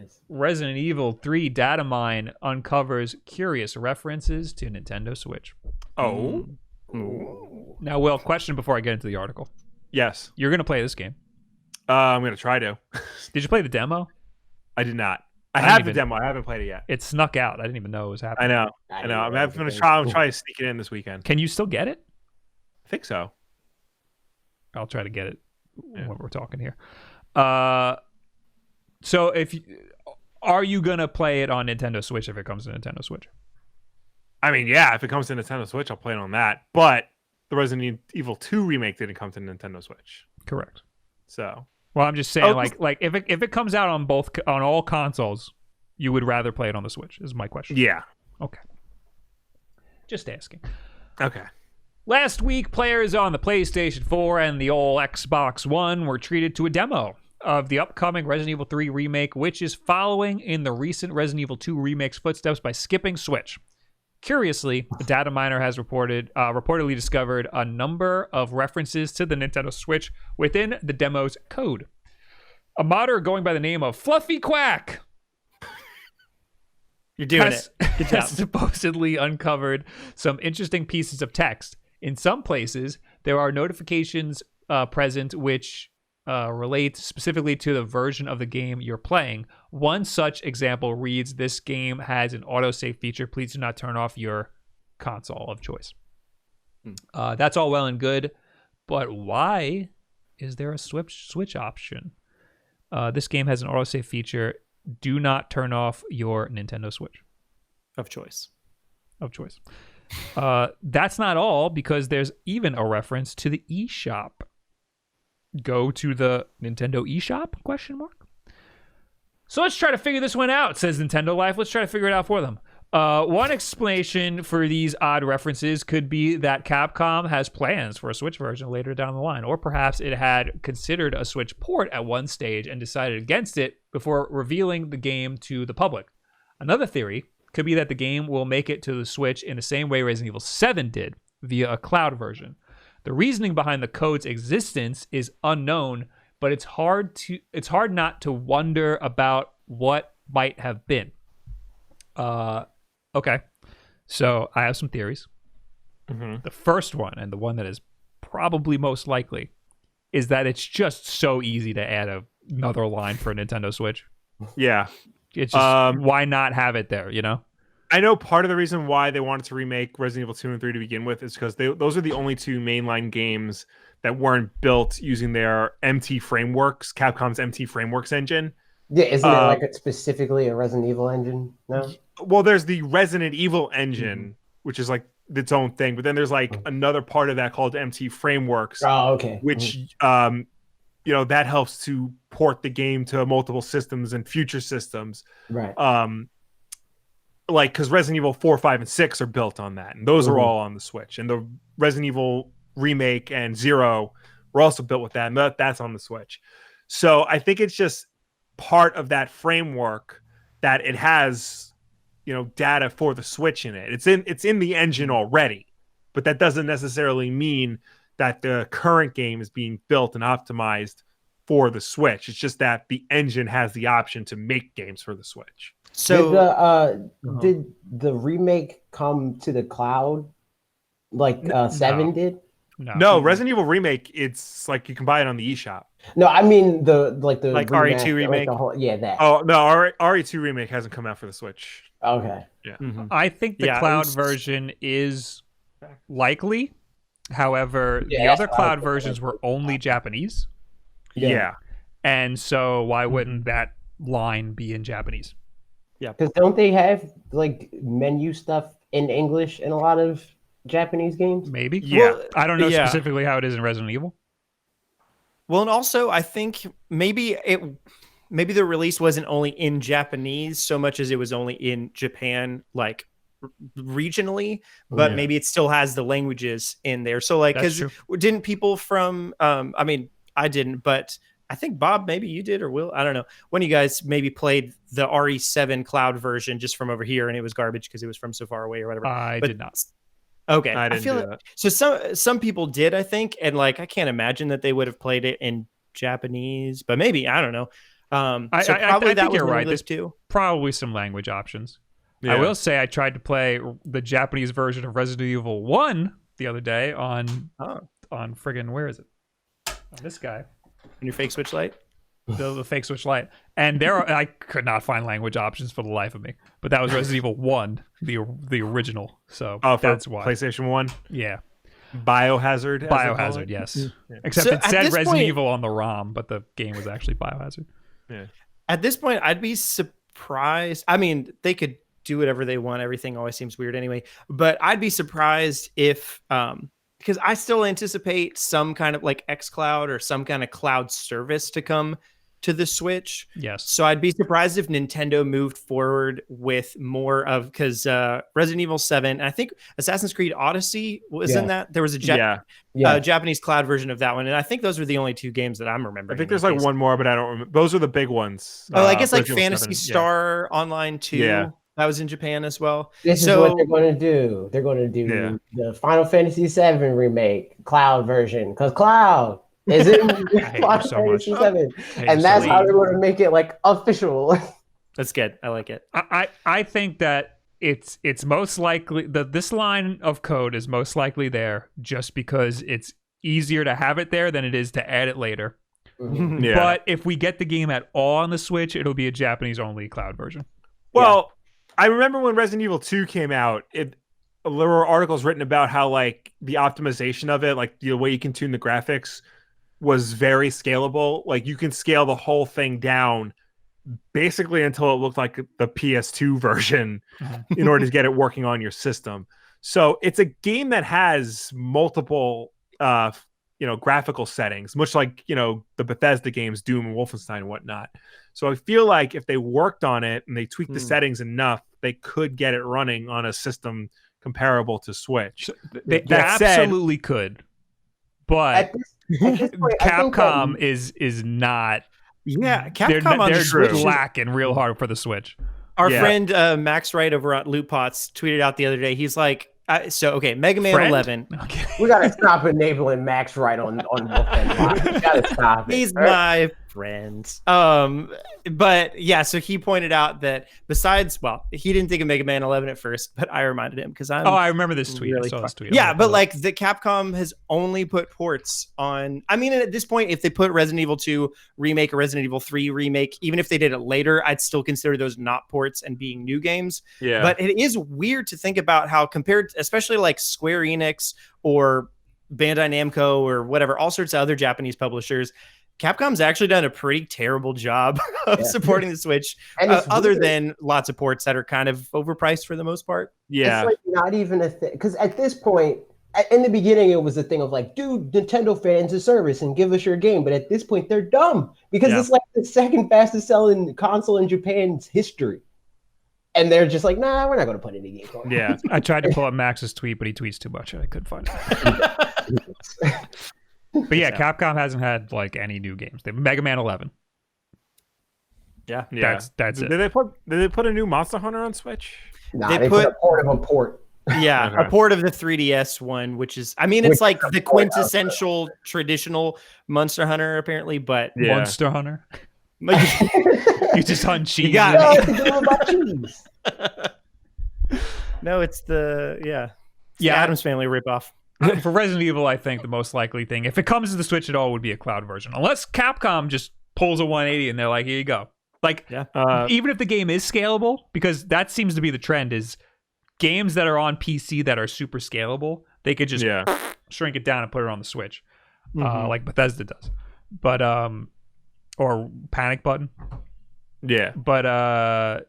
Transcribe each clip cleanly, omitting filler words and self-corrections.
Nice. Resident Evil 3 datamine uncovers curious references to Nintendo Switch. Oh. Now, Will, question before I get into the article. Yes. You're going to play this game. I'm going to try to. Did you play the demo? I did not. I didn't have the even- demo. I haven't played it yet. It snuck out. I didn't even know it was I happening. know. I know. I'm going to try to sneak it in this weekend. Can you still get it? I think so. I'll try to get it Yeah. when we're talking here. So are you going to play it on Nintendo Switch if it comes to Nintendo Switch? I mean, yeah, if it comes to Nintendo Switch, I'll play it on that. But the Resident Evil 2 remake didn't come to Nintendo Switch. Correct. So, Well, I'm just saying, Oh, like if it comes out on all consoles, you would rather play it on the Switch, is my question. yeah. Okay. Just asking. Okay. Last week, players on the PlayStation 4 and the old Xbox One were treated to a demo of the upcoming Resident Evil 3 remake, which is following in the recent Resident Evil 2 remake's footsteps by skipping Switch. Curiously, the data miner has reportedly discovered a number of references to the Nintendo Switch within the demo's code. A modder going by the name of Fluffy Quack You're doing has, it. Good job. has supposedly uncovered some interesting pieces of text. In some places, there are notifications present which relate specifically to the version of the game you're playing. One such example reads, "This game has an autosave feature. Please do not turn off your console of choice." That's all well and good, but why is there a switch option? This game has an autosave feature. Do not turn off your Nintendo Switch Of choice. of choice. That's not all, because there's even a reference to the eShop. Go to the Nintendo eShop? ? So let's try to figure this one out, says Nintendo Life. Let's try to figure it out for them. One explanation for these odd references could be that Capcom has plans for a Switch version later down the line, or perhaps it had considered a Switch port at one stage and decided against it before revealing the game to the public. Another theory could be that the game will make it to the Switch in the same way Resident Evil 7 did, via a cloud version. The reasoning behind the code's existence is unknown, but it's hard not to wonder about what might have been. Okay, so I have some theories. Mm-hmm. The first one, and the one that is probably most likely, is that it's just so easy to add another line for a Nintendo Switch. Yeah. It's just, why not have it there, you know? I know part of the reason why they wanted to remake Resident Evil 2 and 3 to begin with is because those are the only two mainline games that weren't built using their MT frameworks, Capcom's MT frameworks engine. Yeah, isn't it like specifically a Resident Evil engine? No. Well, there's the Resident Evil engine, which is like its own thing, but then there's like another part of that called MT frameworks, Oh, okay. which that helps to port the game to multiple systems and future systems. Right. Like, because Resident Evil 4, 5, and 6 are built on that, and those are all on the Switch. And the Resident Evil remake and 0 were also built with that, and that's on the Switch. So I think it's just part of that framework that it has, data for the Switch in it. It's in the engine already, but that doesn't necessarily mean that the current game is being built and optimized for the Switch. It's just that the engine has the option to make games for the Switch. So did the remake come to the cloud like 7 did? No, Resident Evil Remake, it's like you can buy it on the eShop. No, I mean the RE2 remake. That. Oh no, RE2 Remake hasn't come out for the Switch. Okay. Yeah. I think the cloud version is likely. However, the other cloud versions were only Japanese. Yeah. And so why wouldn't that line be in Japanese? Yeah. Because don't they have like menu stuff in English in a lot of Japanese games? Maybe. Yeah. Well, I don't know specifically how it is in Resident Evil. Well, and also I think maybe the release wasn't only in Japanese so much as it was only in Japan, like regionally, but maybe it still has the languages in there. So like, because didn't people from I mean, I didn't, but I think Bob, maybe you did, or Will, I don't know. One of you guys maybe played the RE7 cloud version just from over here, and it was garbage because it was from so far away or whatever. I did not. Okay, I didn't feel do like, that. so some people did, I think, and like I can't imagine that they would have played it in Japanese, but maybe, I don't know. So I probably that think was you're one right. of There's those two. probably some language options. Yeah. I will say I tried to play the Japanese version of Resident Evil 1 the other day on friggin' where is it? On this guy. In your fake Switch Lite. The fake Switch Lite, and I could not find language options for the life of me. But that was Resident Evil 1, the original. So that's why. PlayStation 1. Yeah, Biohazard. as they call Biohazard. it. Yes, Yeah. except So it at said this Resident point- Evil on the ROM, but the game was actually Biohazard. Yeah. At this point, I'd be surprised. I mean, they could do whatever they want. Everything always seems weird anyway. But I'd be surprised if, because I still anticipate some kind of like xCloud or some kind of cloud service to come to the Switch. Yes. So I'd be surprised if Nintendo moved forward with more of, because Resident Evil 7, and I think Assassin's Creed Odyssey was in that. There was a Japanese cloud version of that one, and I think those were the only two games that I'm remembering. I think there's like one more, but I don't remember. Those are the big ones. Oh, I guess like Resident Evil Phantasy 7. Star Online 2. Yeah. That was in Japan as well. This is what they're going to do. They're going to do the Final Fantasy VII remake, Cloud version, because Cloud is in Final so much. Fantasy VII, and that's how they're going to make it like official. That's good. I like it. I think that it's most likely that this line of code is most likely there just because it's easier to have it there than it is to add it later. Mhm. Yeah. But if we get the game at all on the Switch, it'll be a Japanese only cloud version. Well, I remember when Resident Evil 2 came out, there were articles written about how like the optimization of it, like the way you can tune the graphics was very scalable. Like you can scale the whole thing down basically until it looked like the PS2 version in order to get it working on your system. So it's a game that has multiple graphical settings, much like, the Bethesda games, Doom and Wolfenstein and whatnot. So I feel like if they worked on it and they tweaked the settings enough, they could get it running on a system comparable to Switch. They That said- absolutely could. But At this point, I think Capcom that- is not. Yeah, They're Capcom on they're Switch. lacking real hard for the Switch. Our Yeah. friend Max Wright over at Loot Pots tweeted out the other day. He's like, Mega Man Friend? 11. Okay. we gotta stop enabling Max right on Wolfenstein Live. We gotta stop it. He's all right? my friend. But yeah, so he pointed out that besides, he didn't think of Mega Man 11 at first, but I reminded him because I'm. Oh, I remember this tweet. really I saw this tweet. Yeah, but like the Capcom has only put ports on. I mean, at this point, if they put Resident Evil 2 remake or Resident Evil 3 remake, even if they did it later, I'd still consider those not ports and being new games. Yeah. But it is weird to think about how compared, especially like Square Enix or Bandai Namco or whatever, all sorts of other Japanese publishers, Capcom's actually done a pretty terrible job of supporting the Switch, And it's other weird. than lots of ports that are kind of overpriced for the most part. yeah. It's like not even a thing. Because at this point, in the beginning, it was a thing of like, dude, Nintendo fans a service and give us your game. But at this point, they're dumb because Yeah. it's like the second fastest selling console in Japan's history. And they're just like, nah, we're not going to put any games on. Yeah. I tried to pull up Max's tweet, but he tweets too much. And I couldn't find it. But yeah, Capcom hasn't had like any new games. They have Mega Man 11. Yeah. That's it. Did they put a new Monster Hunter on Switch? Nah, They they put put- a port of a port. Yeah, Okay. a port of the 3DS one, which is, I mean, it's Which like is a the port of quintessential traditional Monster Hunter, apparently, but Yeah. Monster Hunter. like, You just hunt cheese. got No, it's a game about cheese. no, it's the, it's Yeah. the Addams Family ripoff. For Resident Evil, I think the most likely thing, if it comes to the Switch at all, would be a cloud version. Unless Capcom just pulls a 180 and they're like, here you go. Like, even if the game is scalable, because that seems to be the trend, is games that are on PC that are super scalable, they could just shrink it down and put it on the Switch, like Bethesda does. But or Panic Button. Yeah. But I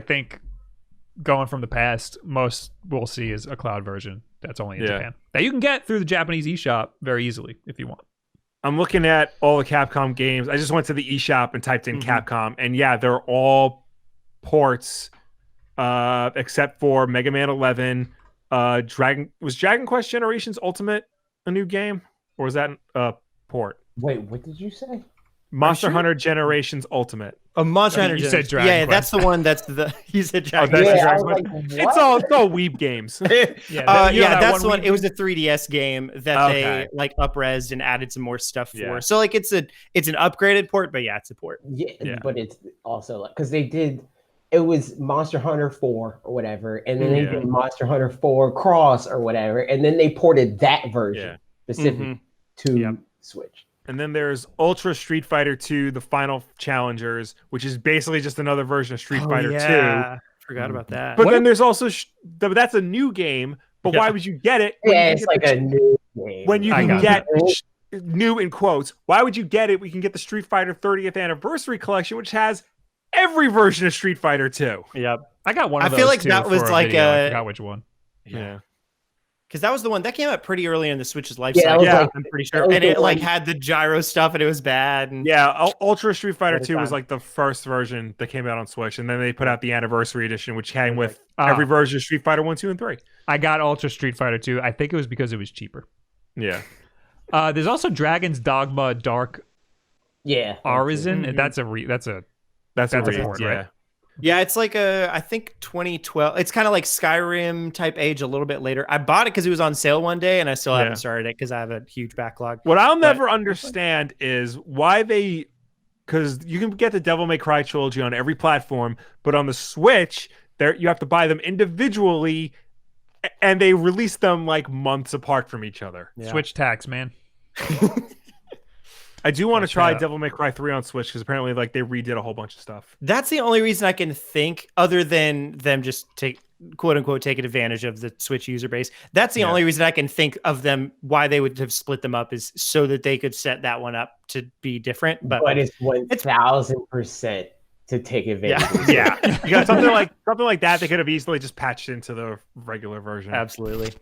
think going from the past, most we'll see is a cloud version that's only in Japan that you can get through the Japanese eShop very easily if you want. I'm looking at all the Capcom games. I just went to the eShop and typed in Capcom, and yeah, they're all ports, except for Mega Man 11. Dragon Quest Generations Ultimate a new game, or was that a port? Wait, what did you say? Monster sure? Hunter Generations Ultimate. A Monster Hunter. You said Generation. Dragon Yeah, Quest. that's the one. That's the. You said Dragon that's Quest. Yeah, I Dragon was Quest. like, It's all weeb games. Yeah, you know that that's the one one. It was a 3DS game that they like up-resed and added some more stuff for. Yeah. So like it's an upgraded port, but yeah, it's a port. Yeah, but it's also like because they did. It was Monster Hunter 4 or whatever, and then they did Monster Hunter 4 Cross or whatever, and then they ported that version specific to Switch. And then there's Ultra Street Fighter 2, the Final Challengers, which is basically just another version of Street Fighter 2. Forgot about that. But then there's also that's a new game. But why would you get it? Yeah, it's like a new game. When you can get new in quotes, why would you get it? We can get the Street Fighter 30th Anniversary Collection, which has every version of Street Fighter 2. Yep. I got one of those. I feel like too that was for a like video. I a. forgot which one. Yeah. Because that was the one that came out pretty early in the Switch's life Yeah, cycle. like, I'm pretty sure. And it like had the gyro stuff and it was bad. And Ultra Street Fighter 2 was like the first version that came out on Switch, and then they put out the Anniversary Edition, which came with every version of Street Fighter 1, 2, and 3. I got Ultra Street Fighter 2. I think it was because it was cheaper. Yeah. There's also Dragon's Dogma Dark Arisen. Mm-hmm. That's a port, right? yeah, it's like I think 2012. It's kind of like Skyrim type age a little bit later. I bought it because it was on sale one day, and I still haven't started it because I have a huge backlog. What I'll never understand is why because you can get the Devil May Cry trilogy on every platform, but on the Switch, you have to buy them individually, and they release them like months apart from each other. Yeah. Switch tax, man. I do want to try Devil May Cry 3 on Switch because apparently like they redid a whole bunch of stuff. That's the only reason I can think, other than them just quote unquote taking advantage of the Switch user base. That's the only reason I can think of them why they would have split them up, is so that they could set that one up to be different. But it's 1,000% to take advantage. Yeah. You got something like that they could have easily just patched into the regular version. Absolutely.